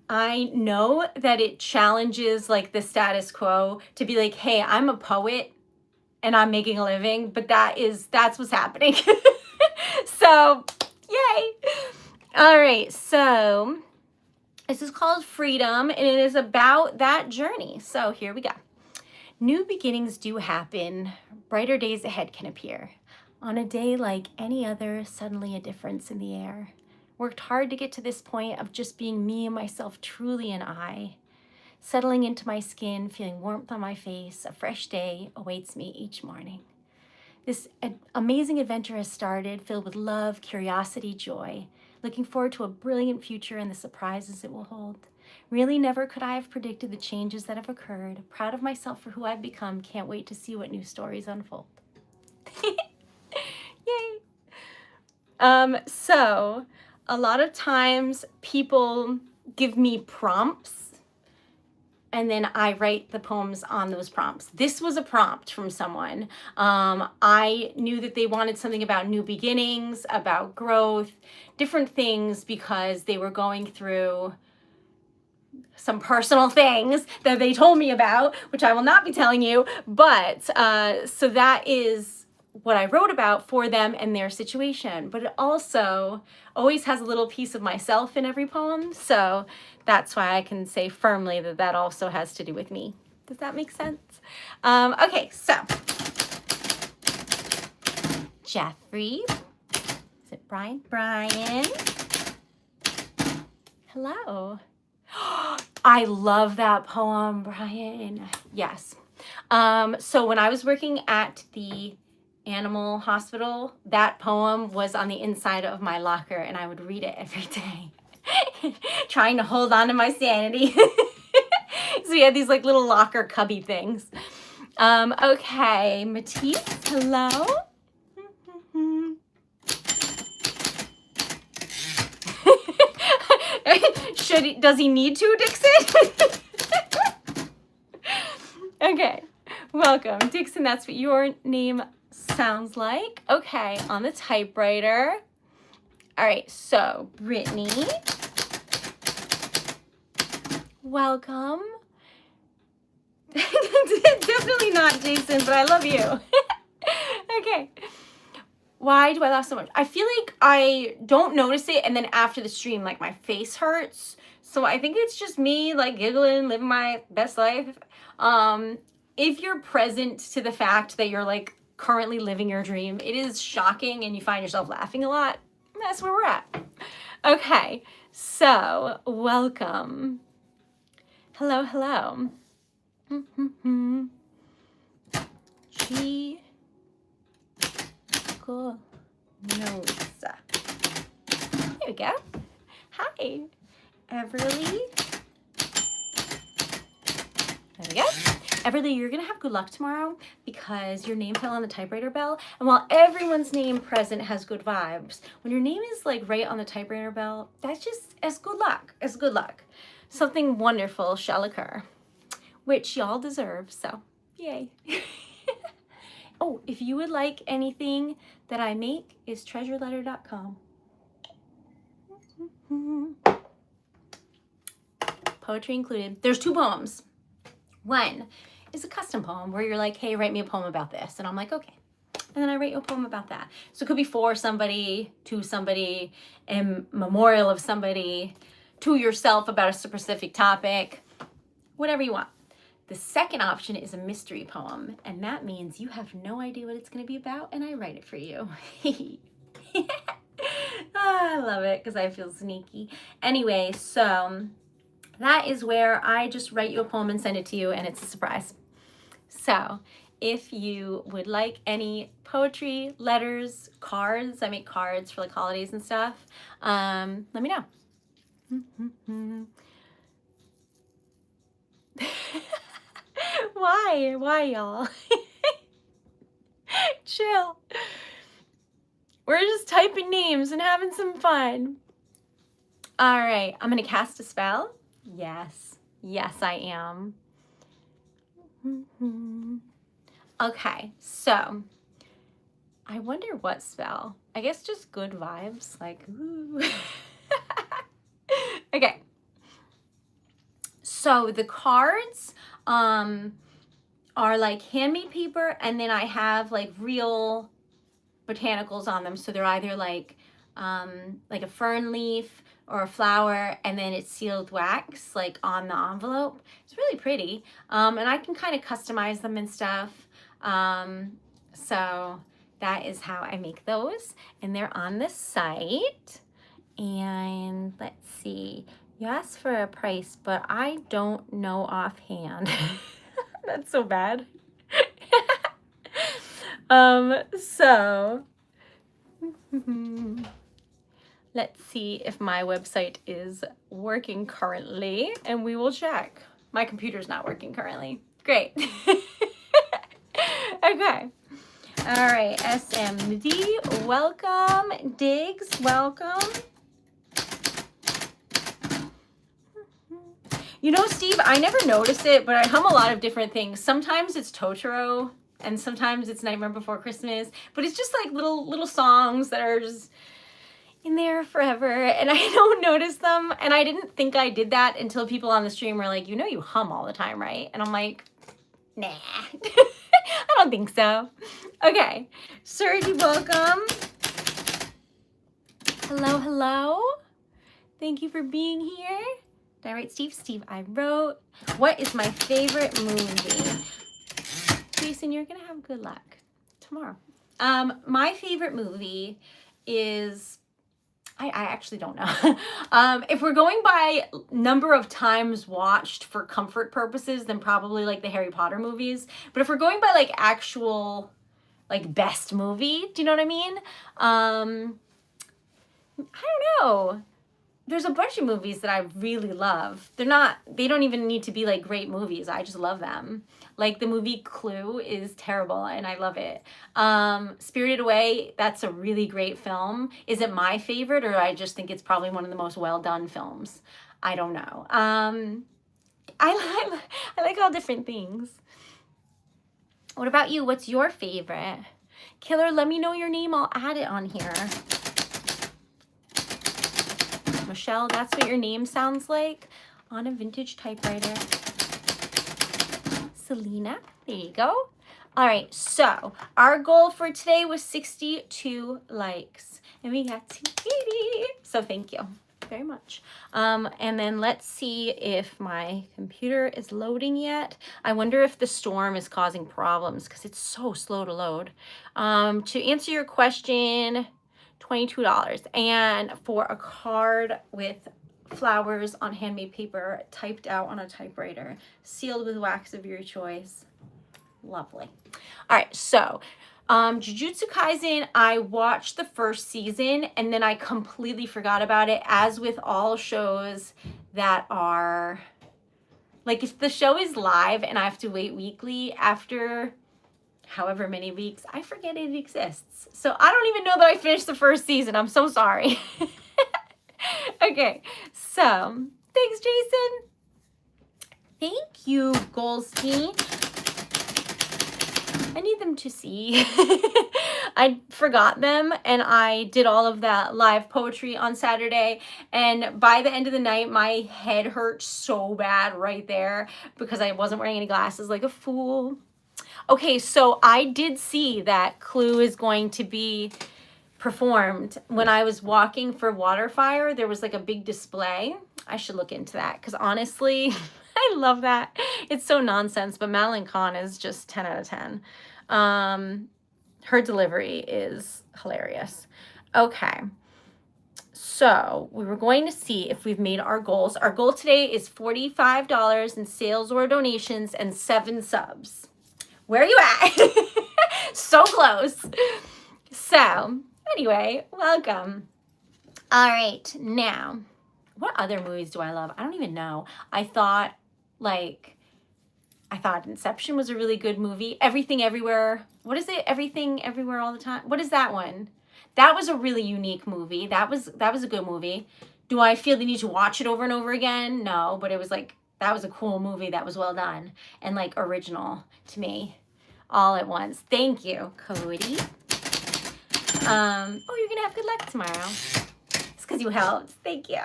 I know that it challenges like the status quo to be like, hey, I'm a poet and I'm making a living, but that's what's happening. So, yay. All right, so this is called Freedom, and it is about that journey. So here we go. New beginnings do happen. Brighter days ahead can appear. On a day like any other, suddenly a difference in the air. Worked hard to get to this point of just being me and myself, truly an I. Settling into my skin, feeling warmth on my face, a fresh day awaits me each morning. This amazing adventure has started, filled with love, curiosity, joy. Looking forward to a brilliant future and the surprises it will hold. Really never could I have predicted the changes that have occurred. Proud of myself for who I've become. Can't wait to see what new stories unfold. Yay! So a lot of times people give me prompts and then I write the poems on those prompts. This was a prompt from someone. I knew that they wanted something about new beginnings, about growth, different things, because they were going through some personal things that they told me about, which I will not be telling you. But so that is what I wrote about for them and their situation. But it also always has a little piece of myself in every poem. So that's why I can say firmly that that also has to do with me. Does that make sense? Okay, so Jeffrey. Is it Brian? Brian. Hello. I love that poem, Brian. Yes. So when I was working at the animal hospital, that poem was on the inside of my locker, and I would read it every day, trying to hold on to my sanity. So we had these like little locker cubby things. Okay, Matisse, hello. Does he need to, Dixon? Okay, welcome. Dixon, that's what your name sounds like. Okay, on the typewriter. All right, so Brittany, welcome. Definitely not Jason, but I love you. Okay. Why do I laugh so much? I feel like I don't notice it, and then after the stream, like my face hurts. So I think it's just me like giggling, living my best life. If you're present to the fact that you're like currently living your dream, it is shocking and you find yourself laughing a lot. That's where we're at. Okay, so welcome. Hello, hello. She cool nose. There we go. Hi, Everly. There we go. Everly, you're gonna have good luck tomorrow because your name fell on the typewriter bell. And while everyone's name present has good vibes, when your name is like right on the typewriter bell, that's just as good luck, as good luck. Something wonderful shall occur, which y'all deserve, so yay. Oh, if you would like anything that I make, is TreasuredLetter.com. Poetry included. There's 2 poems. One is a custom poem where you're like, hey, write me a poem about this. And I'm like, okay. And then I write you a poem about that. So it could be for somebody, to somebody, in memorial of somebody, to yourself about a specific topic, whatever you want. The second option is a mystery poem, and that means you have no idea what it's going to be about, and I write it for you. I love it because I feel sneaky. Anyway, so that is where I just write you a poem and send it to you, and it's a surprise. So if you would like any poetry, letters, cards, I make cards for like holidays and stuff, let me know. Why y'all? Chill. We're just typing names and having some fun. All right, I'm gonna cast a spell. Yes, I am. Okay, so I wonder what spell. I guess just good vibes, like ooh. Okay. So the cards are like handmade paper, and then I have like real botanicals on them. So they're either like a fern leaf or a flower, and then it's sealed wax like on the envelope. It's really pretty, and I can kind of customize them and stuff. So that is how I make those, and they're on the site. And let's see, you asked for a price, but I don't know offhand. That's so bad. So let's see if my website is working currently, and we will check. My computer's not working currently. Great. Okay. All right, SMD, welcome. Diggs, welcome. You know, Steve, I never noticed it, but I hum a lot of different things. Sometimes it's Totoro, and sometimes it's Nightmare Before Christmas, but it's just like little songs that are just in there forever, and I don't notice them. And I didn't think I did that until people on the stream were like, you know, you hum all the time, right? And I'm like, nah, I don't think so. Okay, Sergi, welcome. Hello. Thank you for being here. Did I write Steve? Steve, I wrote. What is my favorite movie? Jason, you're gonna have good luck tomorrow. My favorite movie is, I actually don't know. If we're going by number of times watched for comfort purposes, then probably like the Harry Potter movies. But if we're going by like actual, like best movie, do you know what I mean? I don't know. There's a bunch of movies that I really love. They don't even need to be like great movies. I just love them. Like the movie Clue is terrible and I love it. Spirited Away, that's a really great film. Is it my favorite, or I just think it's probably one of the most well done films? I don't know. I like all different things. What about you? What's your favorite? Killer, let me know your name. I'll add it on here. Michelle, that's what your name sounds like on a vintage typewriter. Selena, there you go. All right, so our goal for today was 62 likes, and we got 280. So thank you very much. And then let's see if my computer is loading yet. I wonder if the storm is causing problems because it's so slow to load. To answer your question, $22, and for a card with flowers on handmade paper typed out on a typewriter, sealed with wax of your choice. Lovely. All right, so Jujutsu Kaisen, I watched the first season and then I completely forgot about it, as with all shows that are like, if the show is live and I have to wait weekly, after however many weeks, I forget it exists. So I don't even know that I finished the first season. I'm so sorry. Okay, so thanks, Jason. Thank you, Goldstein. I need them to see. I forgot them, and I did all of that live poetry on Saturday, and by the end of the night, my head hurt so bad right there because I wasn't wearing any glasses like a fool. Okay, so I did see that Clue is going to be performed. When I was walking for Waterfire, there was like a big display. I should look into that because honestly, I love that. It's so nonsense, but Madeline Kahn is just 10 out of 10. Her delivery is hilarious. Okay. So we were going to see if we've made our goals. Our goal today is $45 in sales or donations and 7 subs. Where are you at? So close. So anyway, welcome. All right, now, what other movies do I love? I don't even know. I thought Inception was a really good movie. Everything Everywhere. What is it? Everything Everywhere All the Time. What is that one? That was a really unique movie. That was a good movie. Do I feel the need to watch it over and over again? No, but it was like, that was a cool movie. That was well done and like original to me all at once. Thank you, Cody. Oh, you're gonna have good luck tomorrow. It's because you helped. Thank you.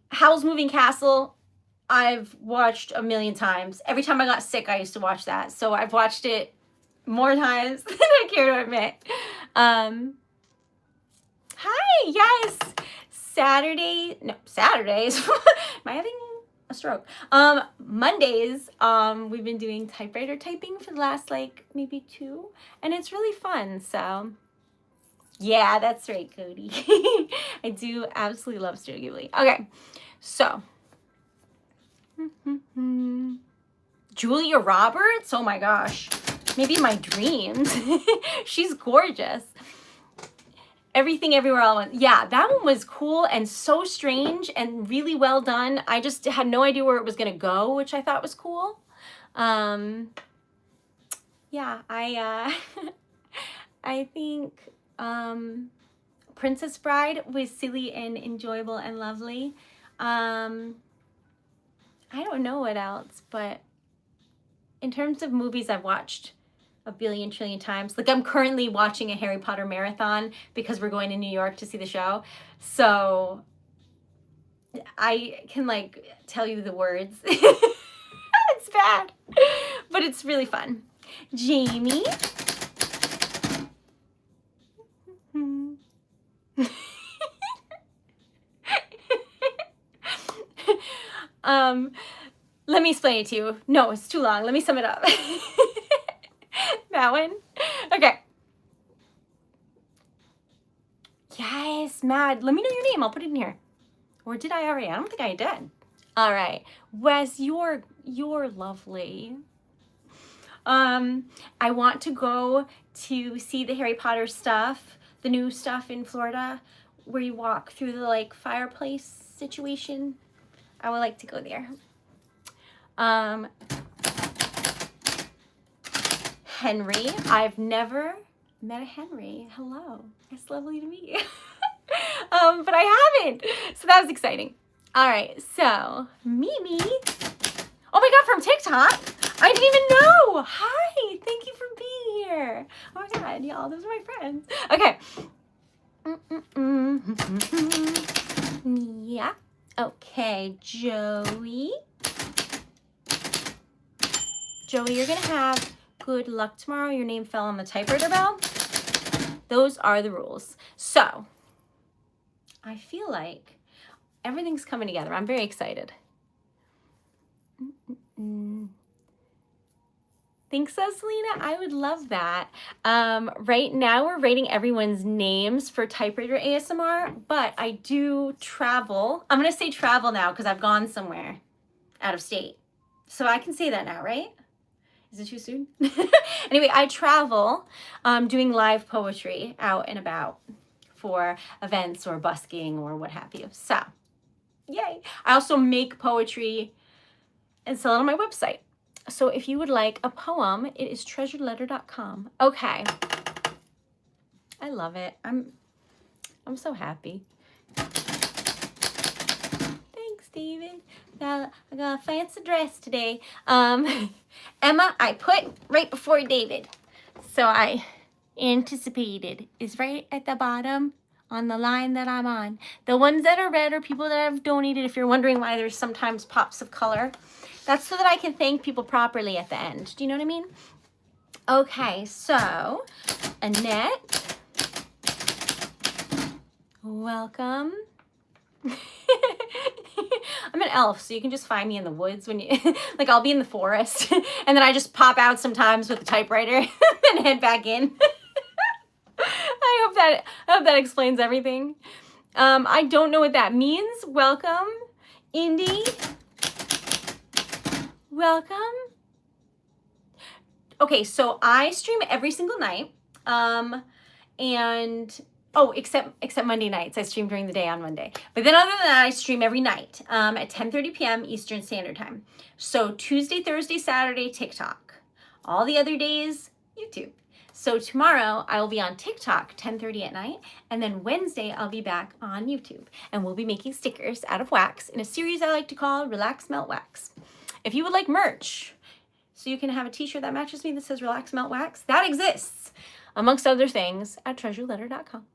Howl's Moving Castle, I've watched a million times. Every time I got sick, I used to watch that. So I've watched it more times than I care to admit. Hi, yes. Saturdays. Am I having a stroke? Mondays, we've been doing typewriter typing for the last like maybe 2, and it's really fun. So yeah, that's right, Cody. I do absolutely love Studio Ghibli. Okay, so Julia Roberts, oh my gosh, maybe my dreams. She's gorgeous. Everything Everywhere All at Once. Yeah, that one was cool and so strange and really well done. I just had no idea where it was gonna go, which I thought was cool. Yeah, I think Princess Bride was silly and enjoyable and lovely. I don't know what else, but in terms of movies I've watched a billion trillion times, like I'm currently watching a Harry Potter marathon because we're going to New York to see the show. So I can like tell you the words. It's bad, but it's really fun. Jamie. Let me explain it to you. No, it's too long. Let me sum it up. That one. Okay. Yes, Mad. Let me know your name. I'll put it in here. Or did I already? I don't think I did. All right. Wes, you're lovely. I want to go to see the Harry Potter stuff, the new stuff in Florida, where you walk through the like fireplace situation. I would like to go there. Henry, I've never met a Henry. Hello, it's lovely to meet you. But I haven't, so that was exciting. All right, so Mimi. Oh my God, from TikTok. I didn't even know. Hi, thank you for being here. Oh my God, y'all, those are my friends. Okay. Yeah. Okay, Joey. Joey, you're gonna have good luck tomorrow. Your name fell on the typewriter bell. Those are the rules. So, I feel like everything's coming together. I'm very excited. Think so, Selena? I would love that. Right now, we're rating everyone's names for typewriter ASMR, but I do travel. I'm going to say travel now because I've gone somewhere out of state. So I can say that now, right? Is it too soon? Anyway, I travel doing live poetry out and about for events or busking or what have you. So, yay. I also make poetry and sell it on my website. So if you would like a poem, it is TreasuredLetter.com. Okay. I love it. I'm so happy. Thanks, David. I got a fancy dress today. Emma, I put right before David. So I anticipated is right at the bottom on the line that I'm on. The ones that are red are people that have donated. If you're wondering why there's sometimes pops of color, that's so that I can thank people properly at the end. Do you know what I mean? Okay, so Annette, welcome. I'm an elf, so you can just find me in the woods when you, like I'll be in the forest and then I just pop out sometimes with the typewriter and head back in. I hope hope that explains everything. I don't know what that means. Welcome, Indy. Welcome. Okay, so I stream every single night. And except Monday nights. I stream during the day on Monday. But then other than that, I stream every night at 10:30 p.m. Eastern Standard Time. So Tuesday, Thursday, Saturday, TikTok. All the other days, YouTube. So tomorrow I will be on TikTok 10:30 at night, and then Wednesday I'll be back on YouTube, and we'll be making stickers out of wax in a series I like to call Relax Melt Wax. If you would like merch, so you can have a t-shirt that matches me that says Relax Melt Wax, that exists, amongst other things, at TreasuredLetter.com.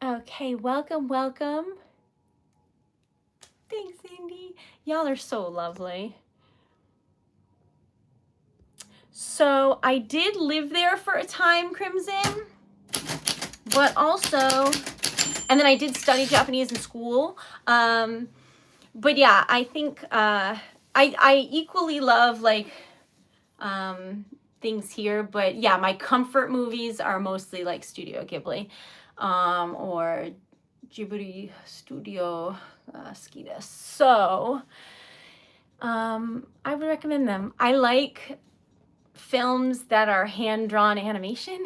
Okay, welcome. Thanks, Cindy. Y'all are so lovely. So I did live there for a time, Crimson, but also, and then I did study Japanese in school. But yeah, I think I equally love like things here, but yeah, my comfort movies are mostly like Studio Ghibli or Ghibli Studio Skita. So I would recommend them. I like films that are hand-drawn animation.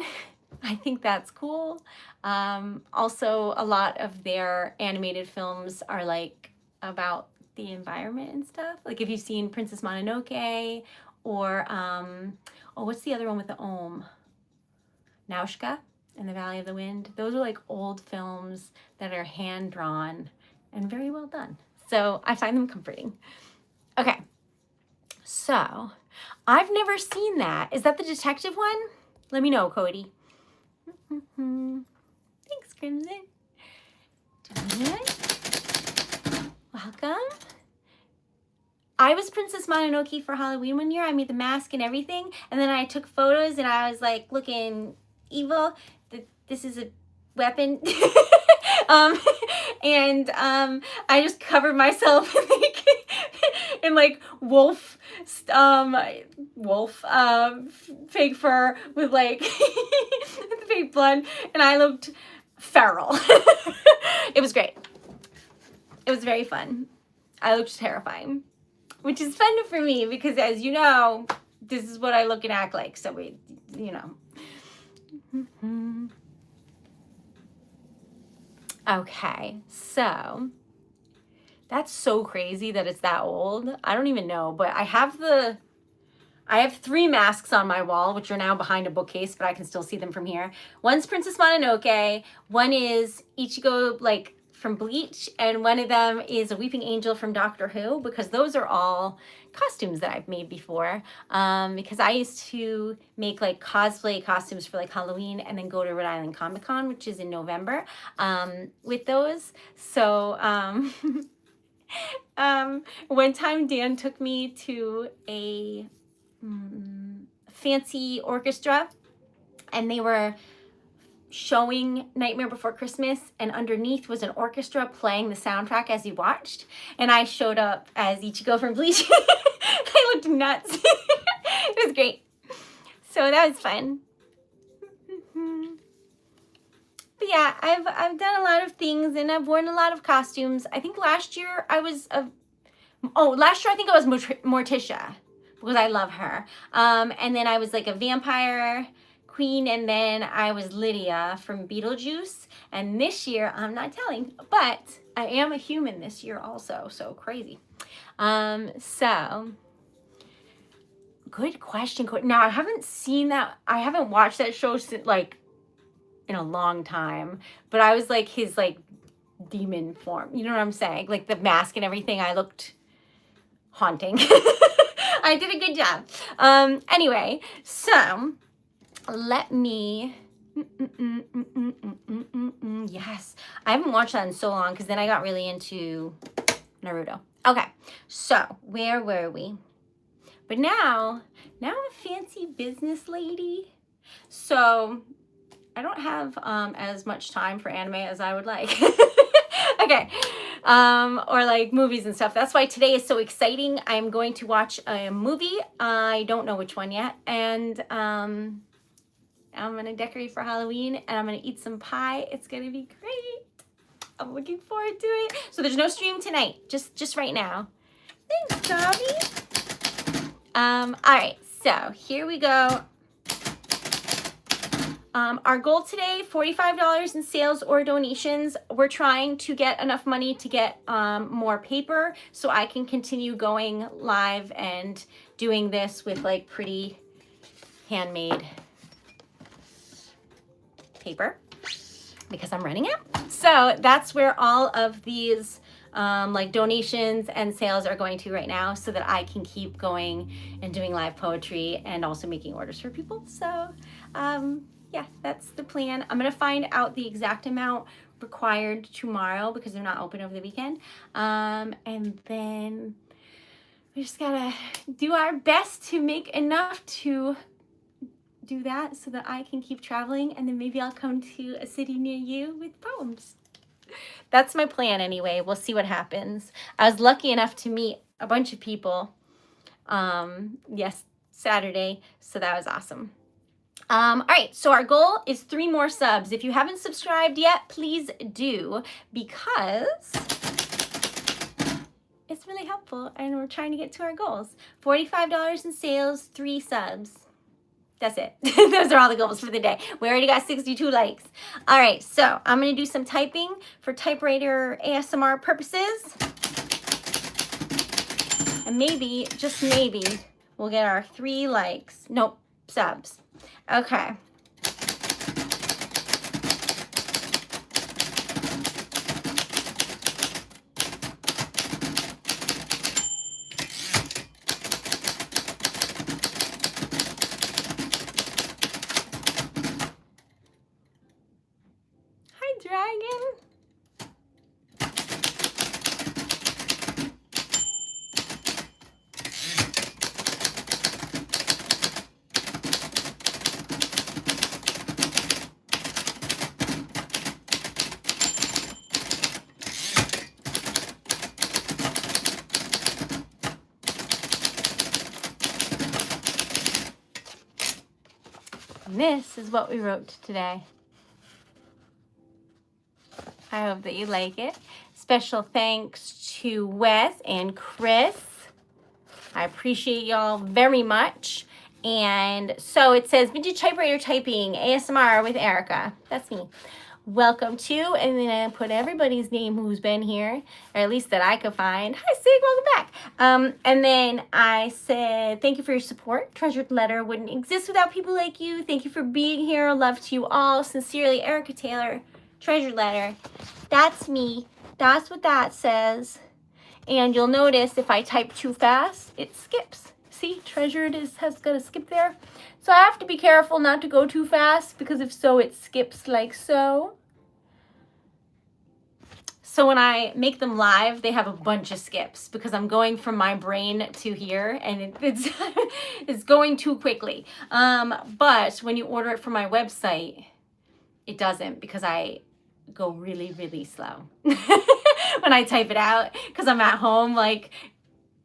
I think that's cool. Also, a lot of their animated films are like about the environment and stuff. Like if you've seen Princess Mononoke or what's the other one with the Om? Nausicaä and the Valley of the Wind. Those are like old films that are hand-drawn and very well done. So I find them comforting. Okay, so I've never seen that. Is that the detective one? Let me know, Cody. Thanks, Crimson. Welcome. I was Princess Mononoke for Halloween one year. I made the mask and everything. And then I took photos and I was like looking evil. This is a weapon. I just covered myself in like wolf fake fur with like fake blood, and I looked feral. It was great. It was very fun. I looked terrifying, which is fun for me because, as you know, this is what I look and act like. So you know. Okay, so that's so crazy that it's that old. I don't even know, but I have 3 masks on my wall, which are now behind a bookcase, but I can still see them from here. One's Princess Mononoke, one is Ichigo, like, from Bleach, and one of them is a Weeping Angel from Doctor Who, because those are all costumes that I've made before, because I used to make like cosplay costumes for like Halloween and then go to Rhode Island Comic Con, which is in November, with those. So one time Dan took me to a fancy orchestra, and they were showing Nightmare Before Christmas, and underneath was an orchestra playing the soundtrack as you watched, and I showed up as Ichigo from Bleach. I looked nuts. It was great. So that was fun. But yeah, I've done a lot of things, and I've worn a lot of costumes. I think last year I think I was Morticia, because I love her. And then I was like a vampire queen, and then I was Lydia from Beetlejuice. And this year, I'm not telling, but I am a human this year also, so crazy. So good question. Now, I haven't seen that. I haven't watched that show since like in a long time, but I was like his like demon form. You know what I'm saying? Like the mask and everything. I looked haunting. I did a good job. Anyway, so let me, yes, I haven't watched that in so long because then I got really into Naruto. Okay, so where were we? But now I'm a fancy business lady, so I don't have as much time for anime as I would like. Okay, or like movies and stuff. That's why today is so exciting. I'm going to watch a movie. I don't know which one yet, and I'm gonna decorate for Halloween and I'm gonna eat some pie. It's gonna be great. I'm looking forward to it. So there's no stream tonight, just right now. Thanks, Dobby. All right, so here we go. Our goal today, $45 in sales or donations. We're trying to get enough money to get more paper so I can continue going live and doing this with like pretty handmade paper because I'm running out. So that's where all of these like donations and sales are going to right now so that I can keep going and doing live poetry and also making orders for people. So yeah, that's the plan. I'm gonna find out the exact amount required tomorrow because they're not open over the weekend. And then we just gotta do our best to make enough to do that so that I can keep traveling, and then maybe I'll come to a city near you with poems. That's my plan anyway. We'll see what happens. I was lucky enough to meet a bunch of people Saturday, so that was awesome. All right, so our goal is 3 more subs. If you haven't subscribed yet, please do, because it's really helpful and we're trying to get to our goals. $45 in sales, 3 subs. That's it. Those are all the goals for the day. We already got 62 likes. All right, so I'm gonna do some typing for typewriter ASMR purposes. And maybe, just maybe, we'll get our 3 likes. Nope, subs. Okay. Hi, Dragon. And this is what we wrote today. I hope that you like it. Special thanks to Wes and Chris. I appreciate y'all very much. And so it says, vintage typewriter typing, ASMR with Erica. That's me. Welcome to, and then I put everybody's name who's been here, or at least that I could find. Hi, Sig, welcome back. And then I said, thank you for your support. Treasured Letter wouldn't exist without people like you. Thank you for being here. Love to you all. Sincerely, Erica Taylor, Treasured Letter. That's me. That's what that says. And you'll notice if I type too fast, it skips. See, Treasured has got a skip there. So I have to be careful not to go too fast, because if so, it skips like so. So when I make them live, they have a bunch of skips because I'm going from my brain to here, and it's it's going too quickly. But when you order it from my website, it doesn't, because I go really, really slow when I type it out, because I'm at home like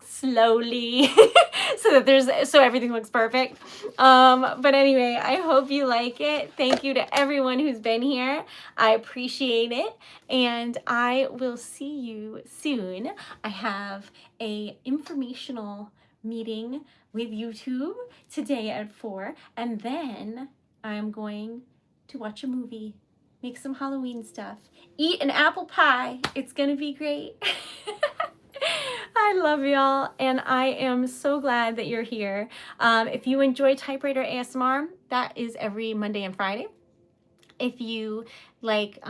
slowly so everything looks perfect. But anyway, I hope you like it. Thank you to everyone who's been here. I appreciate it, and I will see you soon. I have a informational meeting with YouTube today at 4, and then I'm going to watch a movie, make some Halloween stuff, eat an apple pie. It's gonna be great. I love y'all, and I am so glad that you're here. If you enjoy typewriter ASMR, that is every Monday and Friday. If you like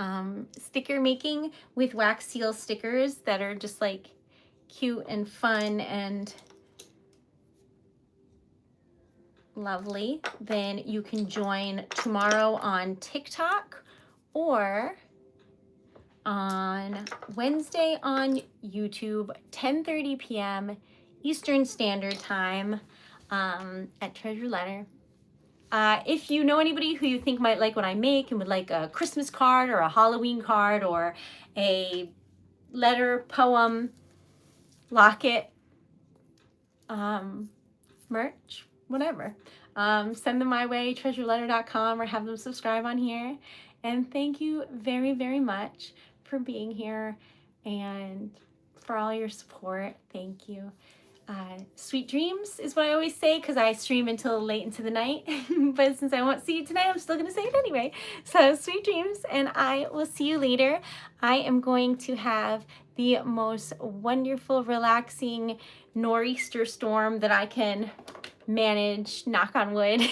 sticker making with wax seal stickers that are just like cute and fun and lovely, then you can join tomorrow on TikTok or on Wednesday on YouTube, 10:30 p.m. Eastern Standard Time at Treasured Letter. If you know anybody who you think might like what I make and would like a Christmas card or a Halloween card or a letter, poem, locket, merch, whatever, send them my way, treasuredletter.com, or have them subscribe on here. And thank you very, very much for being here and for all your support. Thank you. Sweet dreams is what I always say because I stream until late into the night. But since I won't see you tonight, I'm still going to say it anyway. So sweet dreams, and I will see you later. I am going to have the most wonderful, relaxing nor'easter storm that I can manage, knock on wood.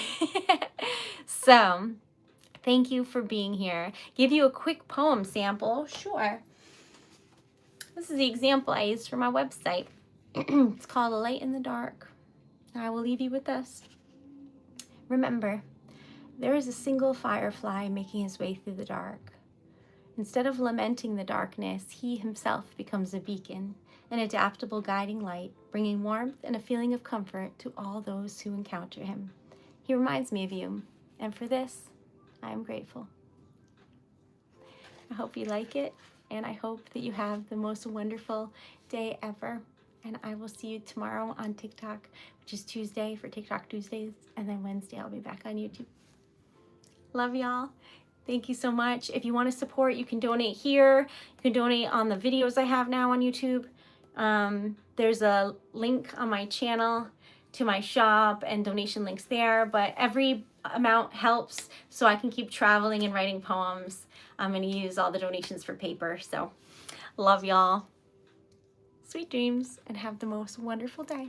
So thank you for being here. Give you a quick poem sample. Sure. This is the example I used for my website. It's called A Light in the Dark. I will leave you with this. Remember, there is a single firefly making his way through the dark. Instead of lamenting the darkness, he himself becomes a beacon, an adaptable guiding light, bringing warmth and a feeling of comfort to all those who encounter him. He reminds me of you, and for this, I am grateful. I hope you like it, and I hope that you have the most wonderful day ever. And I will see you tomorrow on TikTok, which is Tuesday for TikTok Tuesdays. And then Wednesday, I'll be back on YouTube. Love y'all. Thank you so much. If you want to support, you can donate here. You can donate on the videos I have now on YouTube. There's a link on my channel to my shop and donation links there. But every amount helps so I can keep traveling and writing poems. I'm going to use all the donations for paper. So love y'all. Sweet dreams, and have the most wonderful day.